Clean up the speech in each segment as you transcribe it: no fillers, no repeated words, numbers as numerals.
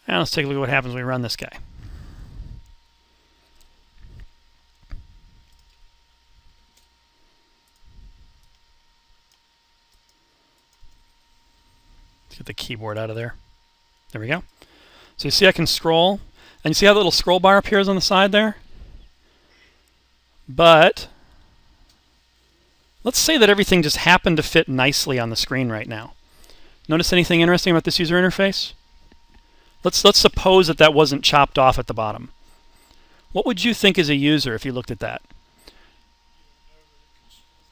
Now let's take a look at what happens when we run this guy. Let's get the keyboard out of there. There we go. So you see I can scroll, and you see how the little scroll bar appears on the side there? But let's say that everything just happened to fit nicely on the screen right now. Notice anything interesting about this user interface? Let's suppose that that wasn't chopped off at the bottom. What would you think as a user if you looked at that?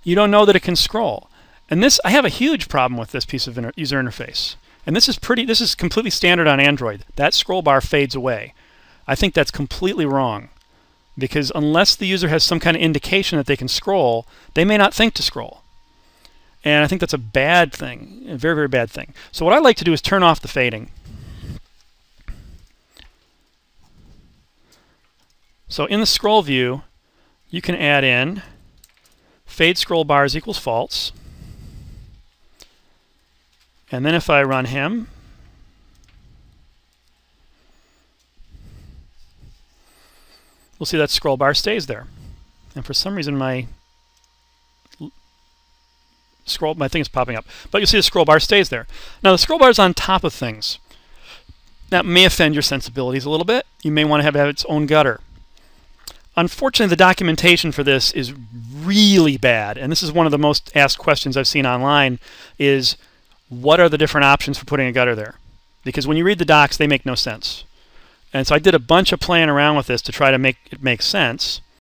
You don't know that it can scroll. And this, I have a huge problem with this piece of user interface. And this is completely standard on Android. That scroll bar fades away. I think that's completely wrong. Because unless the user has some kind of indication that they can scroll, they may not think to scroll. And I think that's a bad thing, a very, very bad thing. So what I like to do is turn off the fading. So in the scroll view, you can add in fade scroll bars equals false. And then if I run him, we'll see that scroll bar stays there. And for some reason my thing is popping up. But you'll see the scroll bar stays there. Now the scroll bar is on top of things. That may offend your sensibilities a little bit. You may want to have its own gutter. Unfortunately, the documentation for this is really bad, and this is one of the most asked questions I've seen online, is what are the different options for putting a gutter there? Because when you read the docs, they make no sense. And so I did a bunch of playing around with this to try to make it make sense.